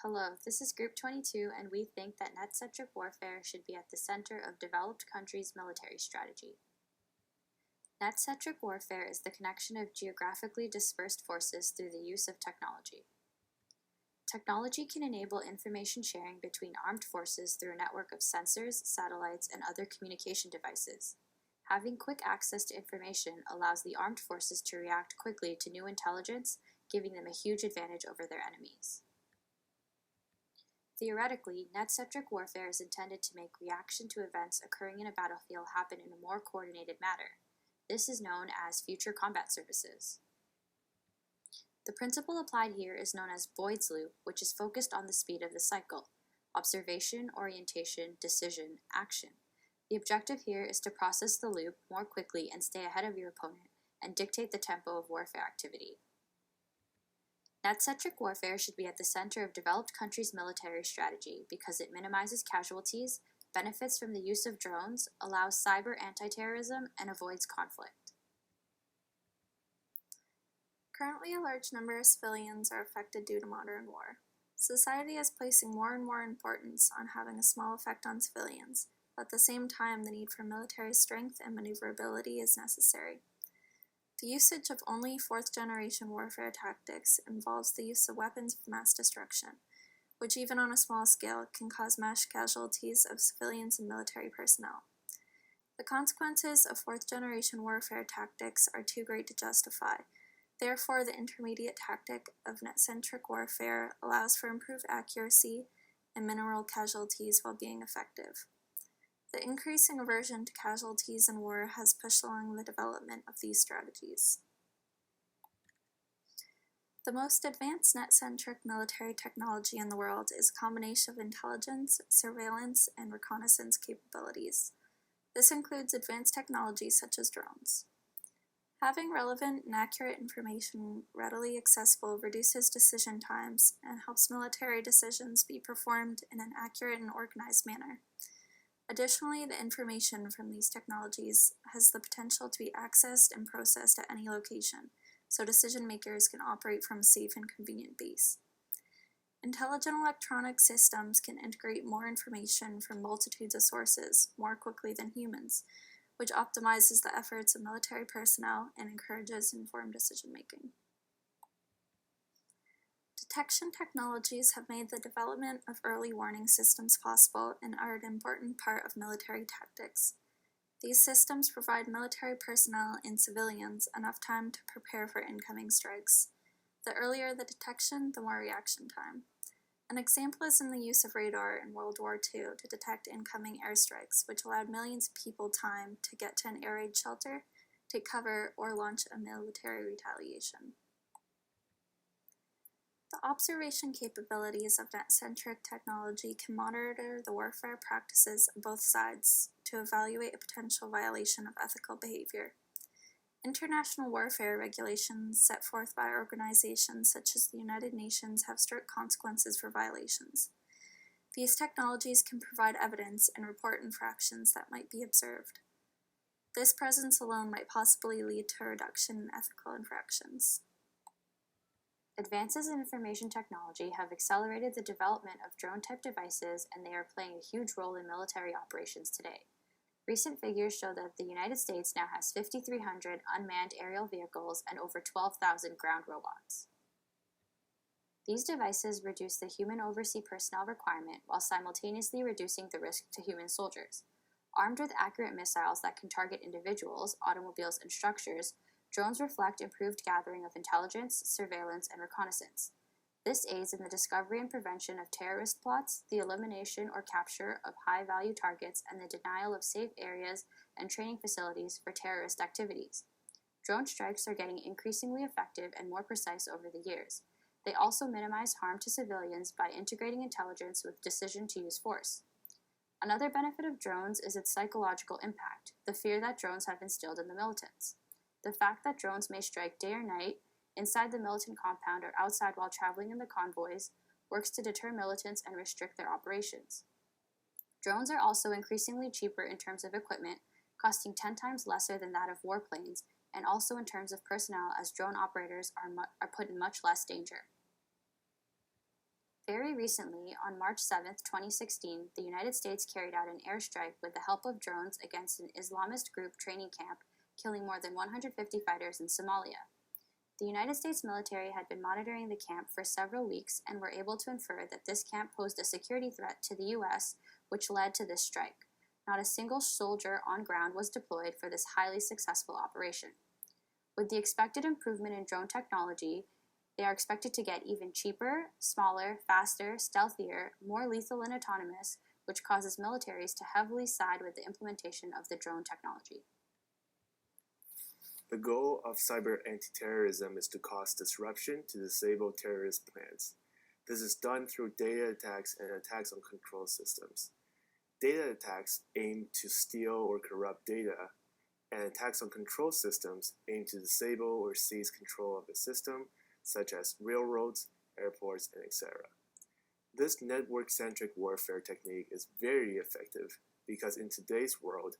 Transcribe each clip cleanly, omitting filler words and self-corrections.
Hello, this is Group 22, and we think that net-centric warfare should be at the center of developed countries' military strategy. Net-centric warfare is the connection of geographically dispersed forces through the use of technology. Technology can enable information sharing between armed forces through a network of sensors, satellites, and other communication devices. Having quick access to information allows the armed forces to react quickly to new intelligence, giving them a huge advantage over their enemies. Theoretically, net-centric warfare is intended to make reaction to events occurring in a battlefield happen in a more coordinated manner. This is known as future combat services. The principle applied here is known as Boyd's loop, which is focused on the speed of the cycle: observation, orientation, decision, action. The objective here is to process the loop more quickly and stay ahead of your opponent and dictate the tempo of warfare activity. Net-centric warfare should be at the center of developed countries' military strategy because it minimizes casualties, benefits from the use of drones, allows cyber anti-terrorism, and avoids conflict. Currently, a large number of civilians are affected due to modern war. Society is placing more and more importance on having a small effect on civilians, but at the same time, the need for military strength and maneuverability is necessary. The usage of only fourth-generation warfare tactics involves the use of weapons of mass destruction, which even on a small scale can cause mass casualties of civilians and military personnel. The consequences of fourth-generation warfare tactics are too great to justify. Therefore, the intermediate tactic of net-centric warfare allows for improved accuracy and minimal casualties while being effective. The increasing aversion to casualties in war has pushed along the development of these strategies. The most advanced net-centric military technology in the world is a combination of intelligence, surveillance, and reconnaissance capabilities. This includes advanced technologies such as drones. Having relevant and accurate information readily accessible reduces decision times and helps military decisions be performed in an accurate and organized manner. Additionally, the information from these technologies has the potential to be accessed and processed at any location, so decision makers can operate from a safe and convenient base. Intelligent electronic systems can integrate more information from multitudes of sources more quickly than humans, which optimizes the efforts of military personnel and encourages informed decision-making. Detection technologies have made the development of early warning systems possible and are an important part of military tactics. These systems provide military personnel and civilians enough time to prepare for incoming strikes. The earlier the detection, the more reaction time. An example is in the use of radar in World War II to detect incoming airstrikes, which allowed millions of people time to get to an air raid shelter, take cover, or launch a military retaliation. The observation capabilities of net-centric technology can monitor the warfare practices of both sides to evaluate a potential violation of ethical behavior. International warfare regulations set forth by organizations such as the United Nations have strict consequences for violations. These technologies can provide evidence and report infractions that might be observed. This presence alone might possibly lead to a reduction in ethical infractions. Advances in information technology have accelerated the development of drone-type devices, and they are playing a huge role in military operations today. Recent figures show that the United States now has 5,300 unmanned aerial vehicles and over 12,000 ground robots. These devices reduce the human overseas personnel requirement while simultaneously reducing the risk to human soldiers. Armed with accurate missiles that can target individuals, automobiles, and structures, drones reflect improved gathering of intelligence, surveillance, and reconnaissance. This aids in the discovery and prevention of terrorist plots, the elimination or capture of high-value targets, and the denial of safe areas and training facilities for terrorist activities. Drone strikes are getting increasingly effective and more precise over the years. They also minimize harm to civilians by integrating intelligence with decision to use force. Another benefit of drones is its psychological impact, the fear that drones have instilled in the militants. The fact that drones may strike day or night, inside the militant compound or outside while traveling in the convoys, works to deter militants and restrict their operations. Drones are also increasingly cheaper in terms of equipment, costing 10 times lesser than that of warplanes, and also in terms of personnel, as drone operators are put in much less danger. Very recently, on March 7, 2016, the United States carried out an airstrike with the help of drones against an Islamist group training camp, killing more than 150 fighters in Somalia. The United States military had been monitoring the camp for several weeks and were able to infer that this camp posed a security threat to the U.S., which led to this strike. Not a single soldier on ground was deployed for this highly successful operation. With the expected improvement in drone technology, they are expected to get even cheaper, smaller, faster, stealthier, more lethal and autonomous, which causes militaries to heavily side with the implementation of the drone technology. The goal of cyber anti-terrorism is to cause disruption to disable terrorist plans. This is done through data attacks and attacks on control systems. Data attacks aim to steal or corrupt data, and attacks on control systems aim to disable or seize control of the system, such as railroads, airports, and etc. This network-centric warfare technique is very effective because in today's world,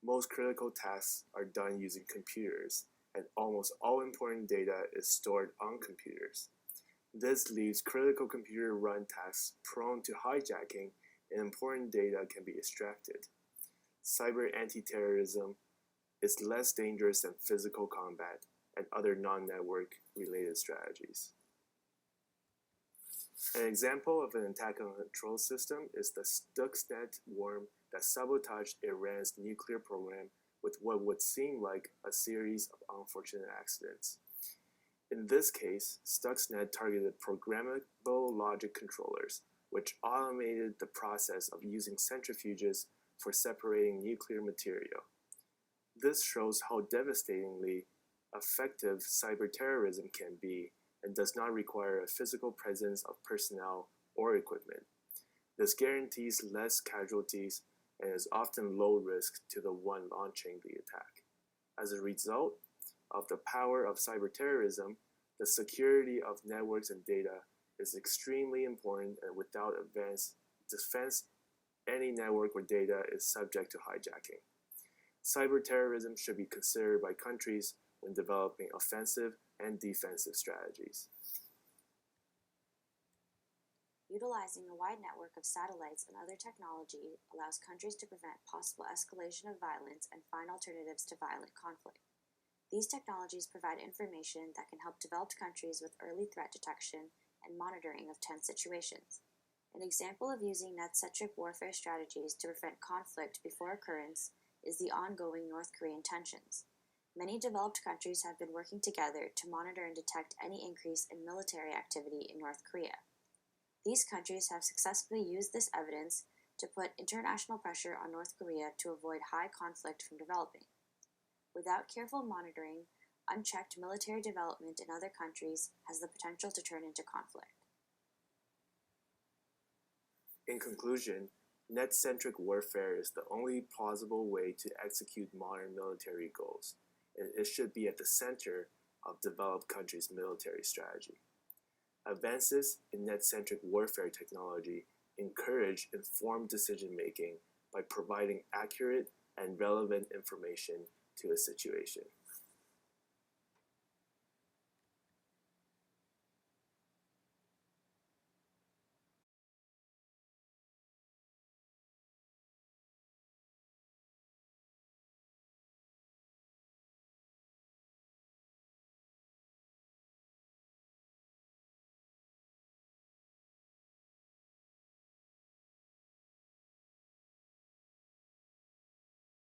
most critical tasks are done using computers, and almost all important data is stored on computers. This leaves critical computer-run tasks prone to hijacking, and important data can be extracted. Cyber anti-terrorism is less dangerous than physical combat and other non-network related strategies. An example of an attack on a control system is the Stuxnet worm that sabotaged Iran's nuclear program with what would seem like a series of unfortunate accidents. In this case, Stuxnet targeted programmable logic controllers, which automated the process of using centrifuges for separating nuclear material. This shows how devastatingly effective cyber terrorism can be and does not require a physical presence of personnel or equipment. This guarantees less casualties and is often low risk to the one launching the attack. As a result of the power of cyber terrorism, the security of networks and data is extremely important, and without advanced defense, any network or data is subject to hijacking. Cyber terrorism should be considered by countries when developing offensive and defensive strategies. Utilizing a wide network of satellites and other technology allows countries to prevent possible escalation of violence and find alternatives to violent conflict. These technologies provide information that can help developed countries with early threat detection and monitoring of tense situations. An example of using net-centric warfare strategies to prevent conflict before occurrence is the ongoing North Korean tensions. Many developed countries have been working together to monitor and detect any increase in military activity in North Korea. These countries have successfully used this evidence to put international pressure on North Korea to avoid high conflict from developing. Without careful monitoring, unchecked military development in other countries has the potential to turn into conflict. In conclusion, net-centric warfare is the only plausible way to execute modern military goals, and it should be at the center of developed countries' military strategy. Advances in net-centric warfare technology encourage informed decision-making by providing accurate and relevant information to a situation.